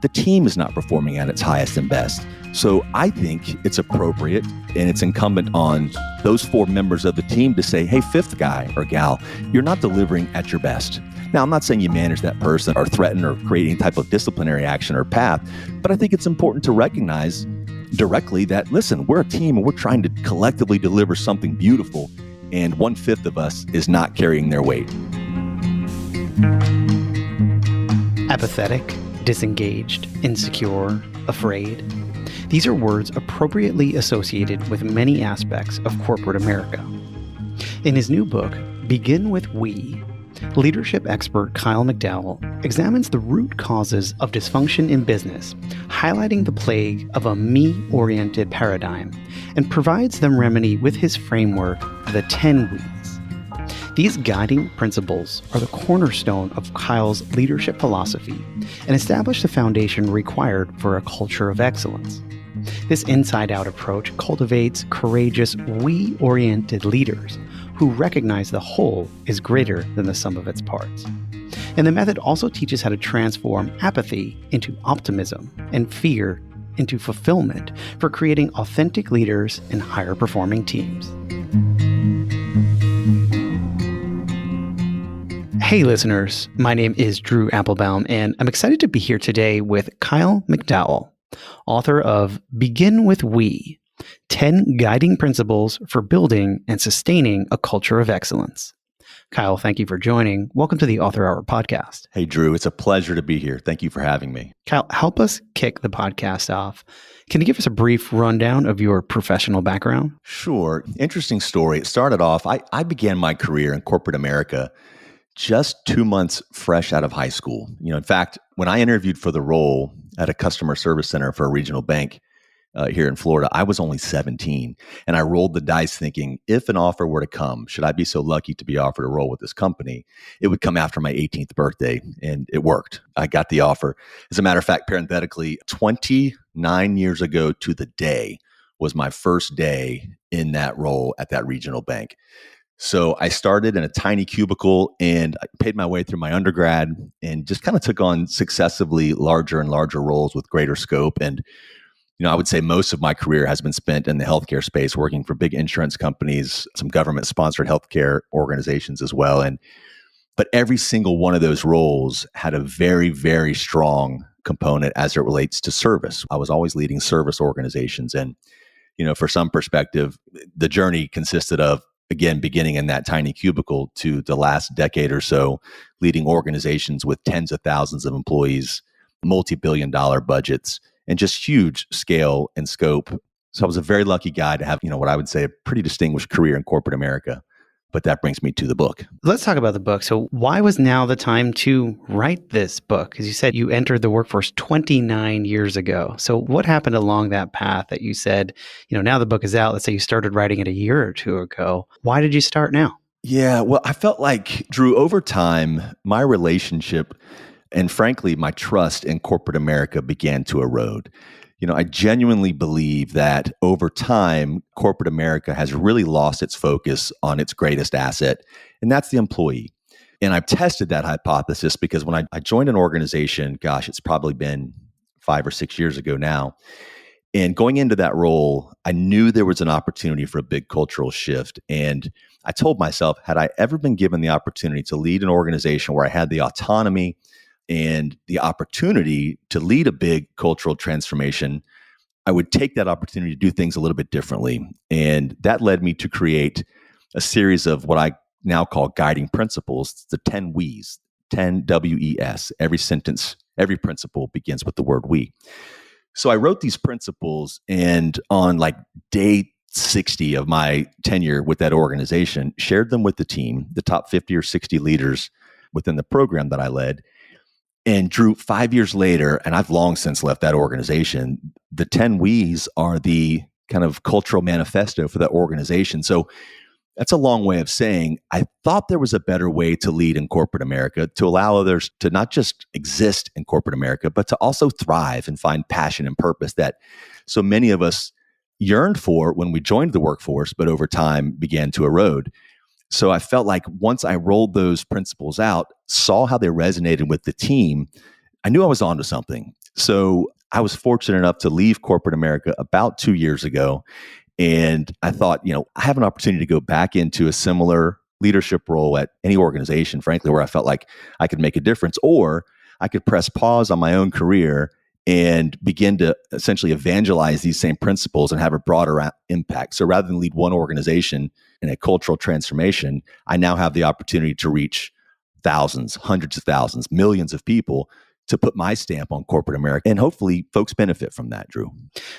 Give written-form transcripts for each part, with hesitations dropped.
the team is not performing at its highest and best. So I think it's appropriate and it's incumbent on those 4 members of the team to say, hey, 5th guy or gal, you're not delivering at your best. Now, I'm not saying you manage that person or threaten or create any type of disciplinary action or path, but I think it's important to recognize directly that, listen, we're a team and we're trying to collectively deliver something beautiful, and 1/5 of us is not carrying their weight. Apathetic, disengaged, insecure, afraid. These are words appropriately associated with many aspects of corporate America. In his new book, Begin with We, leadership expert Kyle McDowell examines the root causes of dysfunction in business, highlighting the plague of a me-oriented paradigm, and provides them remedy with his framework, the 10 We's. These guiding principles are the cornerstone of Kyle's leadership philosophy and establish the foundation required for a culture of excellence. This inside-out approach cultivates courageous, we-oriented leaders who recognize the whole is greater than the sum of its parts. And the method also teaches how to transform apathy into optimism and fear into fulfillment for creating authentic leaders and higher performing teams. Hey listeners, my name is Drew Applebaum, and I'm excited to be here today with Kyle McDowell, author of Begin with We, 10 Guiding Principles for Building and Sustaining a Culture of Excellence. Kyle, thank you for joining. Welcome to the Author Hour podcast. Hey, Drew, it's a pleasure to be here. Thank you for having me. Kyle, help us kick the podcast off. Can you give us a brief rundown of your professional background? Sure. Interesting story. It started off, I began my career in corporate America just 2 months fresh out of high school. In fact, when I interviewed for the role at a customer service center for a regional bank here in Florida, I was only 17. And I rolled the dice thinking, if an offer were to come, should I be so lucky to be offered a role with this company, it would come after my 18th birthday. And it worked. I got the offer. As a matter of fact, parenthetically, 29 years ago to the day was my first day in that role at that regional bank. So I started in a tiny cubicle and I paid my way through my undergrad and just kind of took on successively larger and larger roles with greater scope. And, I would say most of my career has been spent in the healthcare space, working for big insurance companies, some government-sponsored healthcare organizations as well. But every single one of those roles had a very, very strong component as it relates to service. I was always leading service organizations. And, for some perspective, the journey consisted of, again, beginning in that tiny cubicle to the last decade or so, leading organizations with tens of thousands of employees, multi-billion-dollar budgets, and just huge scale and scope. So I was a very lucky guy to have, what I would say a pretty distinguished career in corporate America. But that brings me to the book. Let's talk about the book. So why was now the time to write this book? Because you said you entered the workforce 29 years ago. So what happened along that path that you said, now the book is out. Let's say you started writing it a year or two ago. Why did you start now? Yeah, well, I felt like, Drew, over time, my relationship and frankly, my trust in corporate America began to erode. I genuinely believe that over time, corporate America has really lost its focus on its greatest asset, and that's the employee. And I've tested that hypothesis because when I joined an organization, gosh, it's probably been 5 or 6 years ago now. And going into that role, I knew there was an opportunity for a big cultural shift. And I told myself, had I ever been given the opportunity to lead an organization where I had the autonomy and the opportunity to lead a big cultural transformation, I would take that opportunity to do things a little bit differently. And that led me to create a series of what I now call guiding principles, the 10 We's, 10 W-E-S. Every sentence, every principle begins with the word we. So I wrote these principles, and on day 60 of my tenure with that organization, shared them with the team, the top 50 or 60 leaders within the program that I led. And Drew, 5 years later, and I've long since left that organization, the 10 We's are the kind of cultural manifesto for that organization. So that's a long way of saying I thought there was a better way to lead in corporate America, to allow others to not just exist in corporate America, but to also thrive and find passion and purpose that so many of us yearned for when we joined the workforce, but over time began to erode. So I felt like once I rolled those principles out, saw how they resonated with the team, I knew I was onto something. So I was fortunate enough to leave corporate America about 2 years ago. And I thought, I have an opportunity to go back into a similar leadership role at any organization, frankly, where I felt like I could make a difference, or I could press pause on my own career and begin to essentially evangelize these same principles and have a broader impact. So rather than lead one organization in a cultural transformation, I now have the opportunity to reach thousands, hundreds of thousands, millions of people to put my stamp on corporate America. And hopefully folks benefit from that, Drew.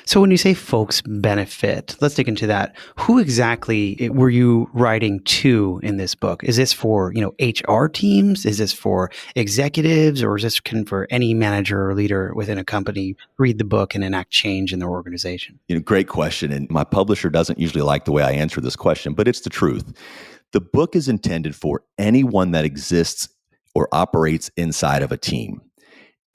So when you say folks benefit, let's dig into that. Who exactly were you writing to in this book? Is this for, HR teams? Is this for executives? Or is this for any manager or leader within a company read the book and enact change in their organization? Great question. And my publisher doesn't usually like the way I answer this question, but it's the truth. The book is intended for anyone that exists or operates inside of a team.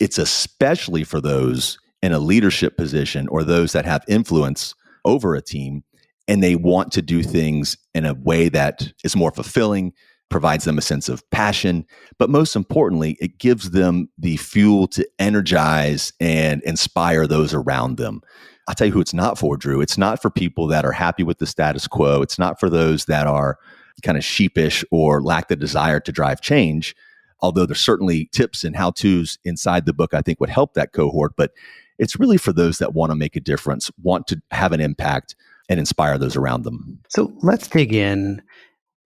It's especially for those in a leadership position or those that have influence over a team and they want to do things in a way that is more fulfilling, provides them a sense of passion, but most importantly, it gives them the fuel to energize and inspire those around them. I'll tell you who it's not for, Drew. It's not for people that are happy with the status quo. It's not for those that are kind of sheepish or lack the desire to drive change. Although there's certainly tips and how-tos inside the book I think would help that cohort, but it's really for those that want to make a difference, want to have an impact, and inspire those around them. So let's dig in.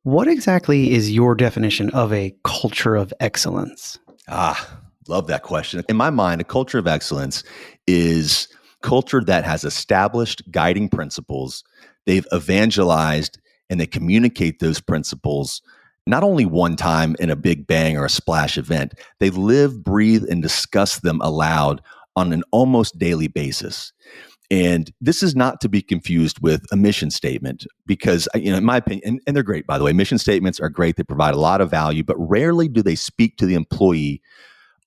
What exactly is your definition of a culture of excellence? Love that question. In my mind, a culture of excellence is culture that has established guiding principles. They've evangelized and they communicate those principles not only one time in a big bang or a splash event, they live, breathe, and discuss them aloud on an almost daily basis. And this is not to be confused with a mission statement because, in my opinion, and they're great, by the way, mission statements are great. They provide a lot of value, but rarely do they speak to the employee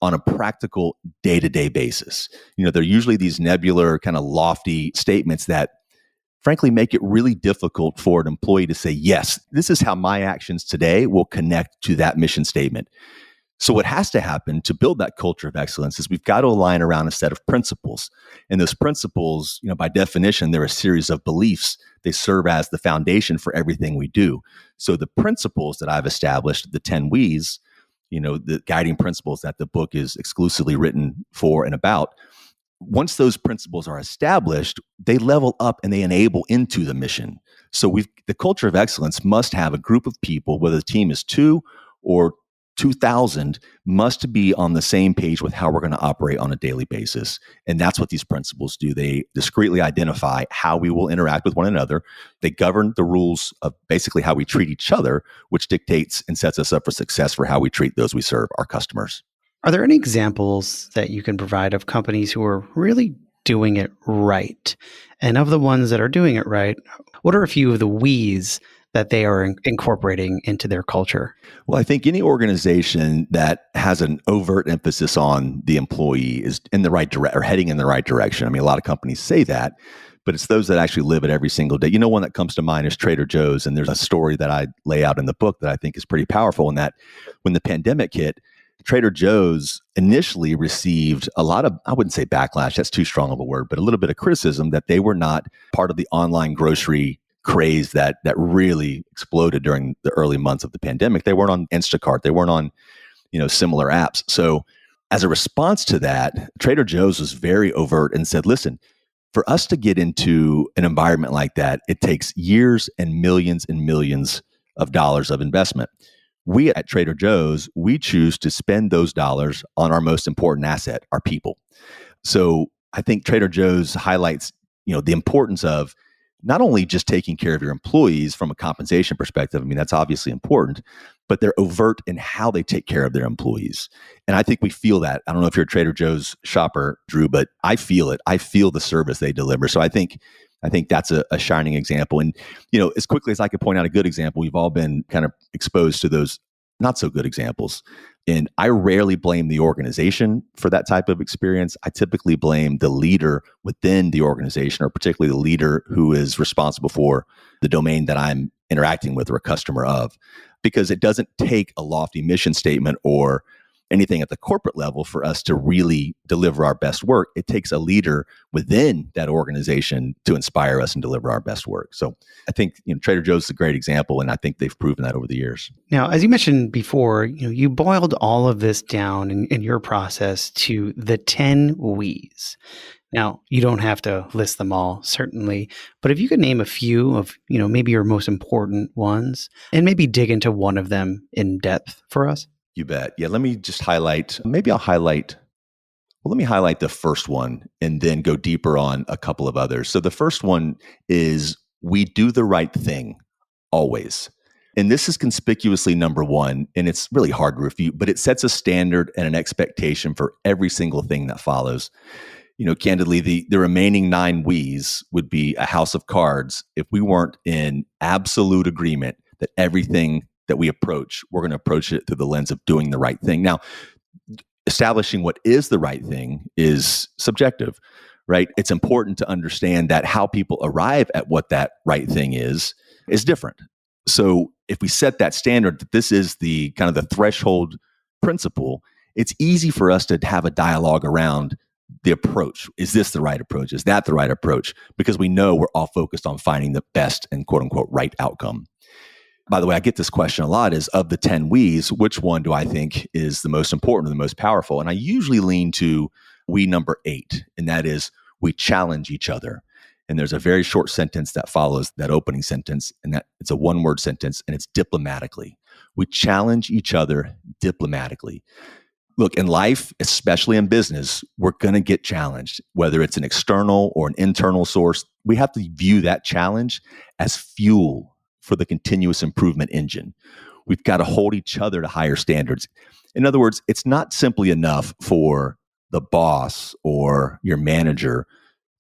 on a practical day-to-day basis. They're usually these nebular, kind of lofty statements that frankly make it really difficult for an employee to say, yes, this is how my actions today will connect to that mission statement. So what has to happen to build that culture of excellence is we've got to align around a set of principles. And those principles, by definition, they're a series of beliefs. They serve as the foundation for everything we do. So the principles that I've established, the 10 W's, the guiding principles that the book is exclusively written for and about, once those principles are established, they level up and they enable into the mission. So the culture of excellence must have a group of people, whether the team is 2 or 2,000, must be on the same page with how we're going to operate on a daily basis. And that's what these principles do. They discreetly identify how we will interact with one another. They govern the rules of basically how we treat each other, which dictates and sets us up for success for how we treat those we serve, our customers. Are there any examples that you can provide of companies who are really doing it right? And of the ones that are doing it right, what are a few of the we's that they are incorporating into their culture? Well, I think any organization that has an overt emphasis on the employee is in the right direction or heading in the right direction. I mean, a lot of companies say that, but it's those that actually live it every single day. One that comes to mind is Trader Joe's. And there's a story that I lay out in the book that I think is pretty powerful in that when the pandemic hit, Trader Joe's initially received a lot of, I wouldn't say backlash, that's too strong of a word, but a little bit of criticism that they were not part of the online grocery craze that really exploded during the early months of the pandemic. They weren't on Instacart. They weren't on, similar apps. So as a response to that, Trader Joe's was very overt and said, listen, for us to get into an environment like that, it takes years and millions of dollars of investment. We at Trader Joe's, we choose to spend those dollars on our most important asset, our people. So I think Trader Joe's highlights, the importance of not only just taking care of your employees from a compensation perspective. I mean, that's obviously important, but they're overt in how they take care of their employees. And I think we feel that. I don't know if you're a Trader Joe's shopper, Drew, but I feel it. I feel the service they deliver. So I think that's a shining example. And, as quickly as I could point out a good example, we've all been kind of exposed to those not so good examples. And I rarely blame the organization for that type of experience. I typically blame the leader within the organization, or particularly the leader who is responsible for the domain that I'm interacting with or a customer of, because it doesn't take a lofty mission statement or anything at the corporate level, for us to really deliver our best work, it takes a leader within that organization to inspire us and deliver our best work. So I think Trader Joe's is a great example, and I think they've proven that over the years. Now, as you mentioned before, you boiled all of this down in your process to the 10 W's. Now, you don't have to list them all, certainly, but if you could name a few of, maybe your most important ones and maybe dig into one of them in depth for us. You bet. Yeah, let me just highlight, let me highlight the first one and then go deeper on a couple of others. So the first one is we do the right thing always. And this is conspicuously number one, and it's really hard to refute, but it sets a standard and an expectation for every single thing that follows. Candidly, the remaining 9 We's would be a house of cards if we weren't in absolute agreement that everything that we approach, we're going to approach it through the lens of doing the right thing. Now, establishing what is the right thing is subjective, right? It's important to understand that how people arrive at what that right thing is different. So if we set that standard, that this is the kind of the threshold principle, it's easy for us to have a dialogue around the approach. Is this the right approach? Is that the right approach? Because we know we're all focused on finding the best and quote unquote right outcome. By the way, I get this question a lot, is of the 10 We's, which one do I think is the most important or the most powerful? And I usually lean to We number 8, and that is we challenge each other. And there's a very short sentence that follows that opening sentence, and that it's a one-word sentence, and it's diplomatically. We challenge each other diplomatically. Look, in life, especially in business, we're going to get challenged, whether it's an external or an internal source. We have to view that challenge as fuel for the continuous improvement engine. We've got to hold each other to higher standards. In other words, it's not simply enough for the boss or your manager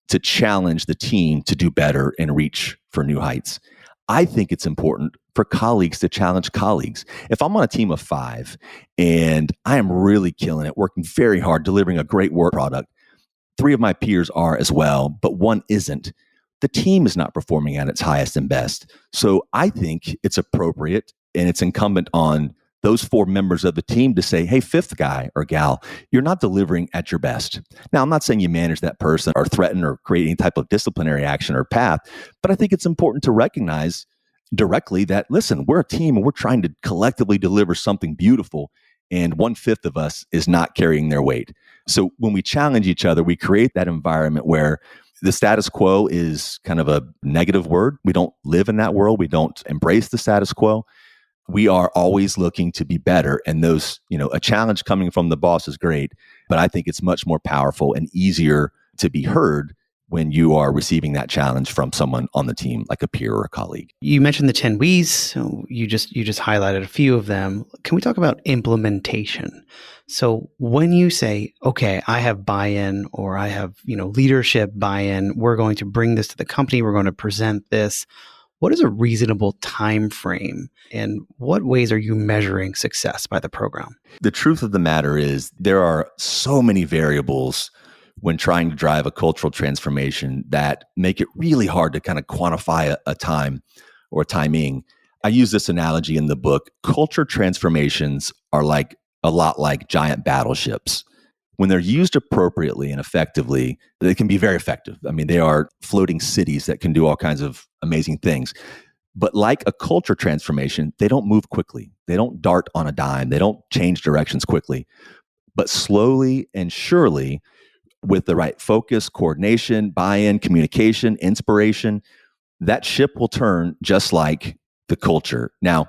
to challenge the team to do better and reach for new heights. I think it's important for colleagues to challenge colleagues. If I'm on a team of 5 and I am really killing it, working very hard, delivering a great work product, 3 of my peers are as well, but 1 isn't, the team is not performing at its highest and best. So I think it's appropriate and it's incumbent on those 4 members of the team to say, hey, 5th guy or gal, you're not delivering at your best. Now, I'm not saying you manage that person or threaten or create any type of disciplinary action or path, but I think it's important to recognize directly that, listen, we're a team and we're trying to collectively deliver something beautiful, and 1/5 of us is not carrying their weight. So when we challenge each other, we create that environment where the status quo is kind of a negative word. We don't live in that world. We don't embrace the status quo. We are always looking to be better. And those, a challenge coming from the boss is great, but I think it's much more powerful and easier to be heard when you are receiving that challenge from someone on the team, like a peer or a colleague. You mentioned the 10 We's, so you just highlighted a few of them. Can we talk about implementation? So when you say, okay, I have buy-in or I have, leadership buy-in, we're going to bring this to the company, we're going to present this, what is a reasonable time frame and what ways are you measuring success by the program? The truth of the matter is there are so many variables when trying to drive a cultural transformation that make it really hard to kind of quantify a time or a timing. I use this analogy in the book. Culture transformations are a lot like giant battleships. When they're used appropriately and effectively, they can be very effective. I mean, they are floating cities that can do all kinds of amazing things. But like a culture transformation, they don't move quickly. They don't dart on a dime. They don't change directions quickly. But slowly and surely, with the right focus, coordination, buy-in, communication, inspiration, that ship will turn just like the culture. Now,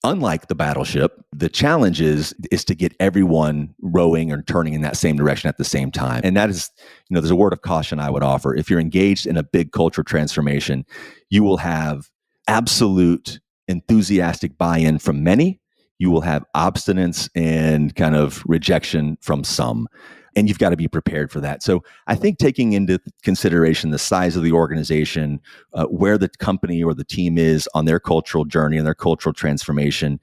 unlike the battleship, the challenge is to get everyone rowing or turning in that same direction at the same time. And that is, there's a word of caution I would offer. If you're engaged in a big culture transformation, you will have absolute enthusiastic buy-in from many. You will have obstinance and kind of rejection from some. And you've got to be prepared for that. So I think taking into consideration the size of the organization, where the company or the team is on their cultural journey and their cultural transformation.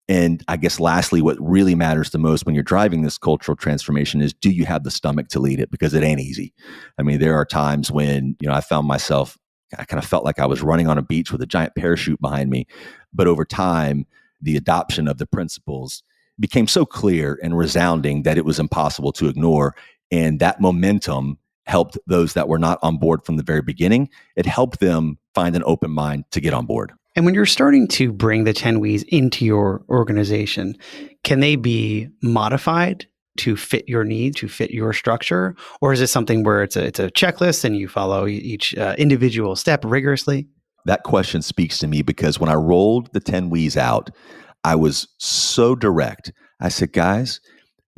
And I guess lastly, what really matters the most when you're driving this cultural transformation is, do you have the stomach to lead it? Because it ain't easy. I mean, there are times when, I found myself, I kind of felt like I was running on a beach with a giant parachute behind me. But over time, the adoption of the principles became so clear and resounding that it was impossible to ignore. And that momentum helped those that were not on board from the very beginning. It helped them find an open mind to get on board. And when you're starting to bring the 10 We's into your organization, can they be modified to fit your needs, to fit your structure? Or is it something where it's a checklist and you follow each individual step rigorously? That question speaks to me because when I rolled the 10 We's out, I was so direct. I said, guys,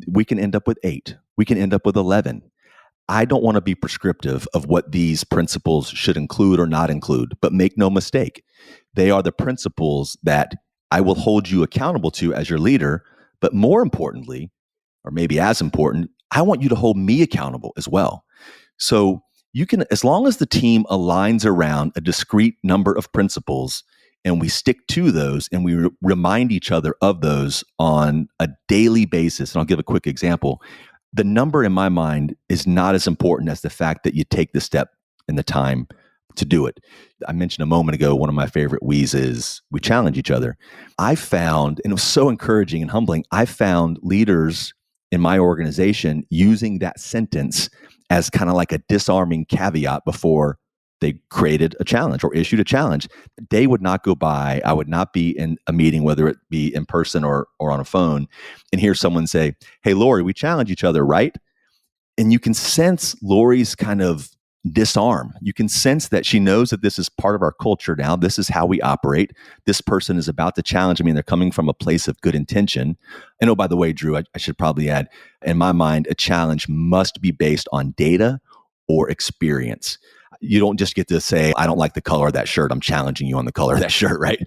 we can end up with 8. We can end up with 11. I don't want to be prescriptive of what these principles should include or not include, but make no mistake, they are the principles that I will hold you accountable to as your leader. But more importantly, or maybe as important, I want you to hold me accountable as well. So you can, as long as the team aligns around a discrete number of principles and we stick to those and we remind each other of those on a daily basis. And I'll give a quick example. The number in my mind is not as important as the fact that you take the step and the time to do it. I mentioned a moment ago, one of my favorite We's is we challenge each other. I found, and it was so encouraging and humbling, I found leaders in my organization using that sentence as kind of like a disarming caveat before they created a challenge or issued a challenge. The day would not go by. I would not be in a meeting, whether it be in person or on a phone, and hear someone say, "Hey, Lori, we challenge each other, right?" And you can sense Lori's kind of disarm. You can sense that she knows that this is part of our culture now. This is how we operate. This person is about to challenge me, and they're coming from a place of good intention. And oh, by the way, Drew, I should probably add, in my mind, a challenge must be based on data or experience. You don't just get to say, I don't like the color of that shirt. I'm challenging you on the color of that shirt, right?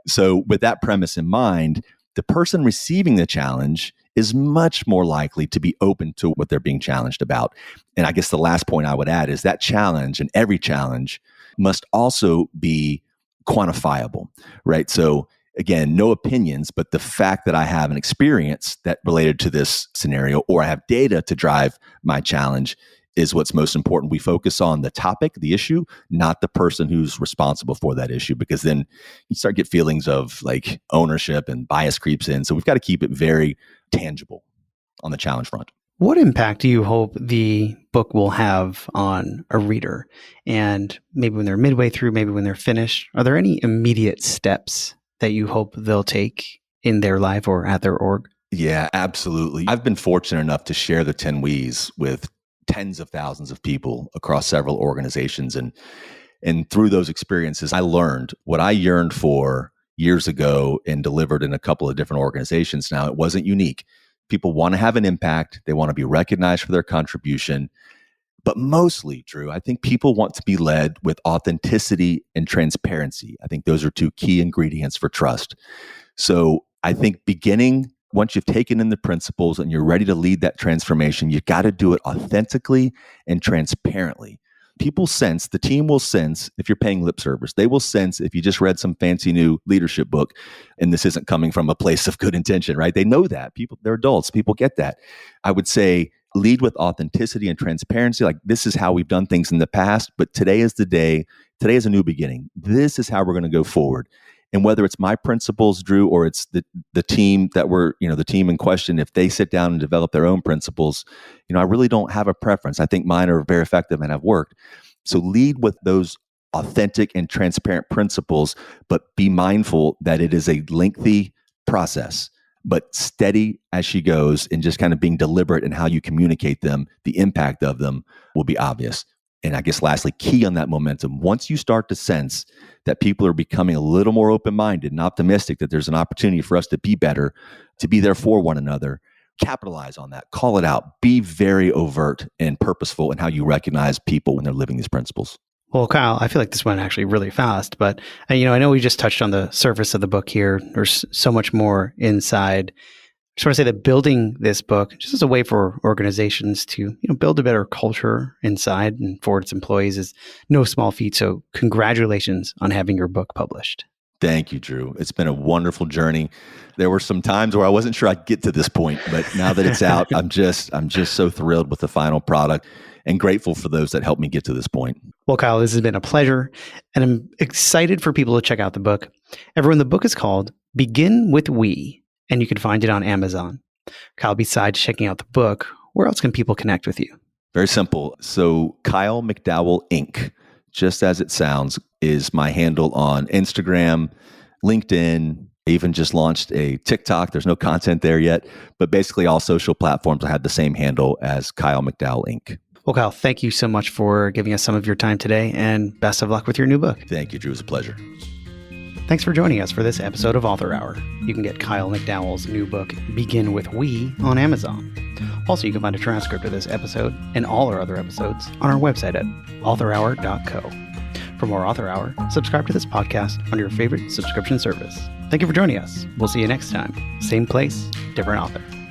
So with that premise in mind, the person receiving the challenge is much more likely to be open to what they're being challenged about. And I guess the last point I would add is that challenge, and every challenge, must also be quantifiable, right? So again, no opinions, but the fact that I have an experience that related to this scenario, or I have data to drive my challenge, is what's most important. We focus on the topic, the issue, not the person who's responsible for that issue, because then you start to get feelings of like ownership and bias creeps in. So we've got to keep it very tangible on the challenge front. What impact do you hope the book will have on a reader? And maybe when they're midway through, maybe when they're finished, are there any immediate steps that you hope they'll take in their life or at their org? Yeah, absolutely. I've been fortunate enough to share the 10 We's with tens of thousands of people across several organizations. And through those experiences, I learned what I yearned for years ago and delivered in a couple of different organizations. Now, it wasn't unique. People want to have an impact. They want to be recognized for their contribution. But mostly, Drew, I think people want to be led with authenticity and transparency. I think those are two key ingredients for trust. So I think once you've taken in the principles and you're ready to lead that transformation, you got to do it authentically and transparently. People sense, the team will sense if you're paying lip service. They will sense if you just read some fancy new leadership book and this isn't coming from a place of good intention, right? They know that. People, they're adults. People get that. I would say lead with authenticity and transparency. Like, this is how we've done things in the past, but today is the day. Today is a new beginning. This is how we're going to go forward. And whether it's my principles, Drew, or it's the team the team in question, if they sit down and develop their own principles, I really don't have a preference. I think mine are very effective and have worked. So lead with those authentic and transparent principles, but be mindful that it is a lengthy process, but steady as she goes, and just kind of being deliberate in how you communicate them. The impact of them will be obvious. And I guess lastly, key on that momentum. Once you start to sense that people are becoming a little more open-minded and optimistic, that there's an opportunity for us to be better, to be there for one another, capitalize on that, call it out, be very overt and purposeful in how you recognize people when they're living these principles. Well, Kyle, I feel like this went actually really fast, but I know we just touched on the surface of the book here. There's so much more inside. I just want to say that building this book just as a way for organizations to build a better culture inside and for its employees is no small feat. So congratulations on having your book published. Thank you, Drew. It's been a wonderful journey. There were some times where I wasn't sure I'd get to this point, but now that it's out, I'm just so thrilled with the final product and grateful for those that helped me get to this point. Well, Kyle, this has been a pleasure, and I'm excited for people to check out the book. Everyone, the book is called Begin with We: and you can find it on Amazon. Kyle, besides checking out the book, where else can people connect with you? Very simple. So Kyle McDowell Inc., just as it sounds, is my handle on Instagram, LinkedIn. I even just launched a TikTok. There's no content there yet, but basically all social platforms I have the same handle as Kyle McDowell Inc. Well, Kyle, thank you so much for giving us some of your time today, and best of luck with your new book. Thank you, Drew. It was a pleasure. Thanks for joining us for this episode of Author Hour. You can get Kyle McDowell's new book, Begin With We, on Amazon. Also, you can find a transcript of this episode and all our other episodes on our website at authorhour.co. For more Author Hour, subscribe to this podcast on your favorite subscription service. Thank you for joining us. We'll see you next time. Same place, different author.